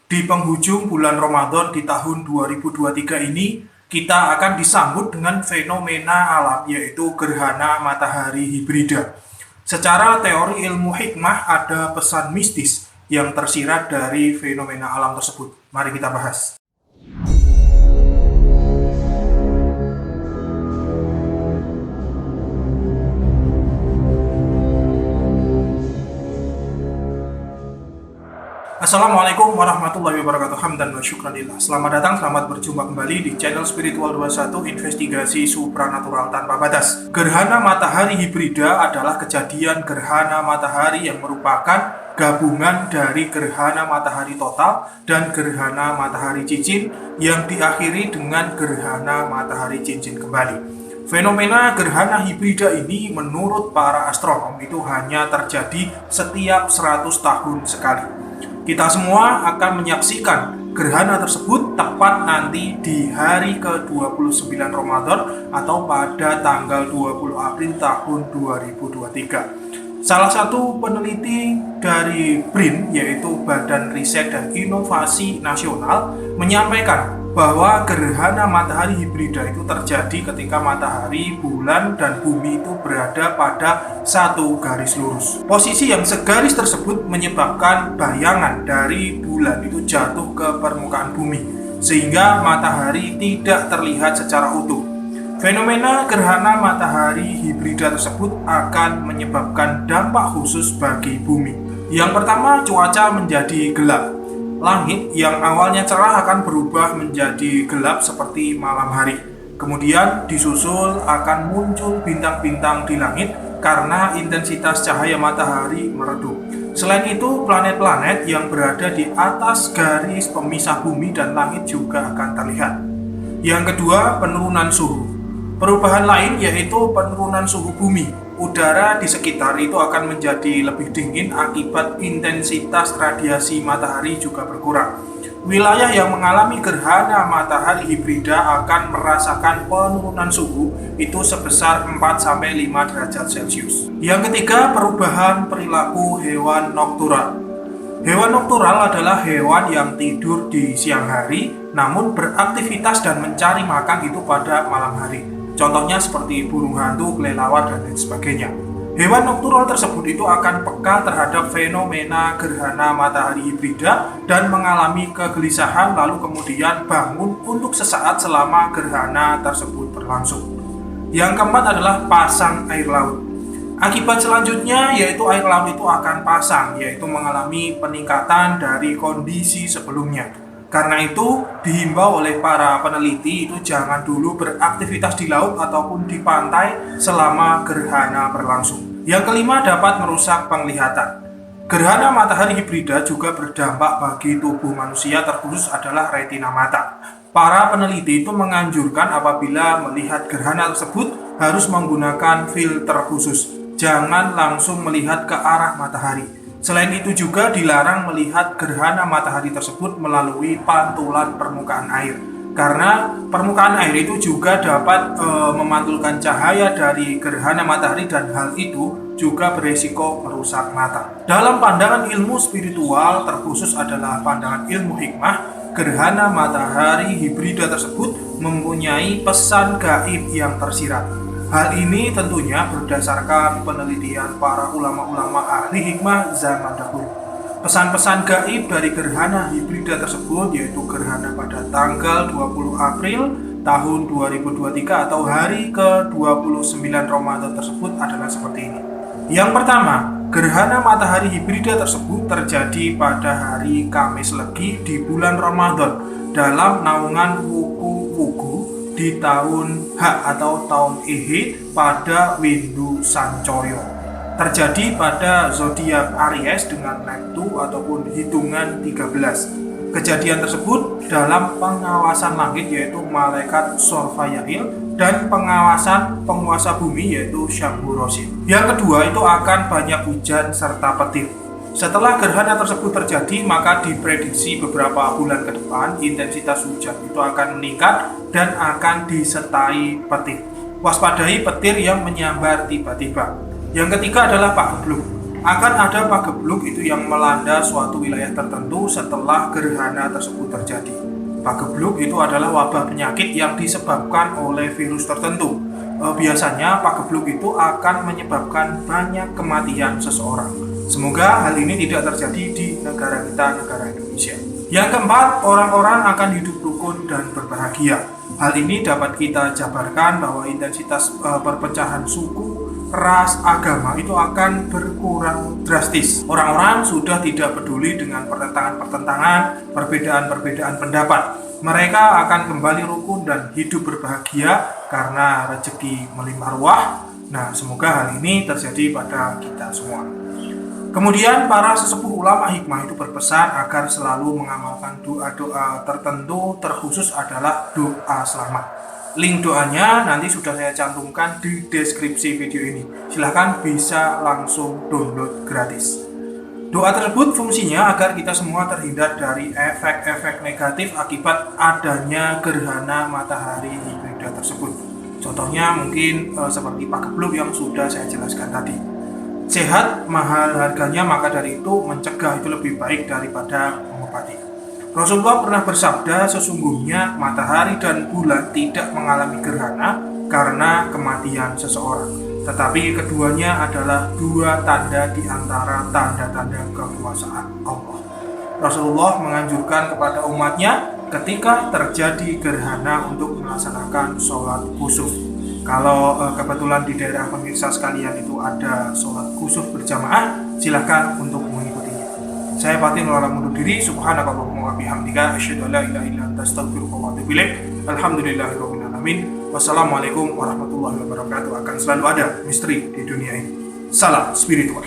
Di penghujung bulan Ramadan di tahun 2023 ini, kita akan disambut dengan fenomena alam yaitu gerhana matahari hibrida. Secara teori ilmu hikmah ada pesan mistis yang tersirat dari fenomena alam tersebut. Mari kita bahas. Assalamualaikum warahmatullahi wabarakatuh. Hamdan wa syukranillah. Selamat datang, selamat berjumpa kembali di channel Spiritual 21 Investigasi Supranatural Tanpa Batas. Gerhana matahari hibrida adalah kejadian gerhana matahari yang merupakan gabungan dari gerhana matahari total dan gerhana matahari cincin yang diakhiri dengan gerhana matahari cincin kembali. Fenomena gerhana hibrida ini menurut para astronom itu hanya terjadi setiap 100 tahun sekali. Kita semua akan menyaksikan gerhana tersebut tepat nanti di hari ke-29 Ramadan atau pada tanggal 20 April tahun 2023. Salah satu peneliti dari BRIN, yaitu Badan Riset dan Inovasi Nasional, menyampaikan bahwa gerhana matahari hibrida itu terjadi ketika matahari, bulan, dan bumi itu berada pada satu garis lurus. Posisi yang segaris tersebut menyebabkan bayangan dari bulan itu jatuh ke permukaan bumi, sehingga matahari tidak terlihat secara utuh. Fenomena gerhana matahari hibrida tersebut akan menyebabkan dampak khusus bagi bumi. Yang pertama, cuaca menjadi gelap. Langit yang awalnya cerah akan berubah menjadi gelap seperti malam hari. Kemudian disusul akan muncul bintang-bintang di langit karena intensitas cahaya matahari meredup. Selain itu, planet-planet yang berada di atas garis pemisah bumi dan langit juga akan terlihat. Yang kedua, penurunan suhu. Perubahan lain yaitu penurunan suhu bumi. Udara di sekitar itu akan menjadi lebih dingin akibat intensitas radiasi matahari juga berkurang. Wilayah yang mengalami gerhana matahari hibrida akan merasakan penurunan suhu itu sebesar 4-5 derajat Celcius. Yang ketiga, perubahan perilaku hewan noktural. Hewan noktural adalah hewan yang tidur di siang hari namun beraktivitas dan mencari makan itu pada malam hari. Contohnya seperti burung hantu, kelelawar, dan lain sebagainya. Hewan noktural tersebut itu akan peka terhadap fenomena gerhana matahari hibrida dan mengalami kegelisahan lalu kemudian bangun untuk sesaat selama gerhana tersebut berlangsung. Yang keempat adalah pasang air laut. Akibat selanjutnya yaitu air laut itu akan pasang, yaitu mengalami peningkatan dari kondisi sebelumnya. Karena itu, dihimbau oleh para peneliti itu jangan dulu beraktivitas di laut ataupun di pantai selama gerhana berlangsung. Yang kelima, dapat merusak penglihatan. Gerhana matahari hibrida juga berdampak bagi tubuh manusia, terkhusus adalah retina mata. Para peneliti itu menganjurkan apabila melihat gerhana tersebut harus menggunakan filter khusus. Jangan langsung melihat ke arah matahari. Selain itu juga dilarang melihat gerhana matahari tersebut melalui pantulan permukaan air. Karena permukaan air itu juga dapat memantulkan cahaya dari gerhana matahari dan hal itu juga beresiko merusak mata. Dalam pandangan ilmu spiritual, terkhusus adalah pandangan ilmu hikmah, gerhana matahari hibrida tersebut mempunyai pesan gaib yang tersirat. Hal ini tentunya berdasarkan penelitian para ulama-ulama ahli hikmah zaman dahulu. Pesan-pesan gaib dari gerhana hibrida tersebut yaitu gerhana pada tanggal 20 April tahun 2023 atau hari ke-29 Ramadan tersebut adalah seperti ini. Yang pertama, gerhana matahari hibrida tersebut terjadi pada hari Kamis Legi di bulan Ramadan dalam naungan Wuku di tahun H atau tahun Ehe pada Windu Sancoyo. Terjadi pada zodiak Aries dengan nektu ataupun hitungan 13. Kejadian tersebut dalam pengawasan langit yaitu malaikat Sorfayail dan pengawasan penguasa bumi yaitu Syamburosid. Yang kedua itu akan banyak hujan serta petir. Setelah gerhana tersebut terjadi, maka diprediksi beberapa bulan ke depan intensitas hujan itu akan meningkat dan akan disertai petir. Waspadai petir yang menyambar tiba-tiba. Yang ketiga adalah Pak Geblung. akan ada pagebluk itu yang melanda suatu wilayah tertentu setelah gerhana tersebut terjadi. Pagebluk itu adalah wabah penyakit yang disebabkan oleh virus tertentu. Biasanya pagebluk itu akan menyebabkan banyak kematian seseorang. Semoga hal ini tidak terjadi di negara kita, negara Indonesia. Yang keempat, orang-orang akan hidup rukun dan berbahagia. Hal ini dapat kita jabarkan bahwa intensitas perpecahan suku, ras, agama itu akan berkurang drastis. Orang-orang sudah tidak peduli dengan pertentangan-pertentangan, perbedaan-perbedaan pendapat. Mereka akan kembali rukun dan hidup berbahagia karena rezeki melimpah ruah. Nah, semoga hal ini terjadi pada kita semua. Kemudian para sesepuh ulama hikmah itu berpesan agar selalu mengamalkan doa-doa tertentu, terkhusus adalah doa selamat. Link doanya nanti sudah saya cantumkan di deskripsi video ini. Silahkan bisa langsung download gratis. Doa tersebut fungsinya agar kita semua terhindar dari efek-efek negatif akibat adanya gerhana matahari hibrida tersebut. Contohnya mungkin seperti pagebluk yang sudah saya jelaskan tadi. Sehat, mahal harganya, maka dari itu mencegah itu lebih baik daripada mengobati. Rasulullah pernah bersabda, sesungguhnya matahari dan bulan tidak mengalami gerhana karena kematian seseorang, tetapi keduanya adalah dua tanda di antara tanda-tanda kekuasaan Allah. Rasulullah menganjurkan kepada umatnya ketika terjadi gerhana untuk melaksanakan sholat khusuf. Kalau kebetulan di daerah pemirsa sekalian itu ada sholat khusuf berjamaah, silahkan untuk mengikutinya. Saya Fatin undur diri. Subhanakallahumma wa bihamdika asyhadu an la ilaha illa anta astaghfiruka wa atubu ilaik. Alhamdulillahirabbil alamin. Wassalamualaikum warahmatullahi wabarakatuh. Akan selalu ada misteri di dunia ini. Salam spiritual.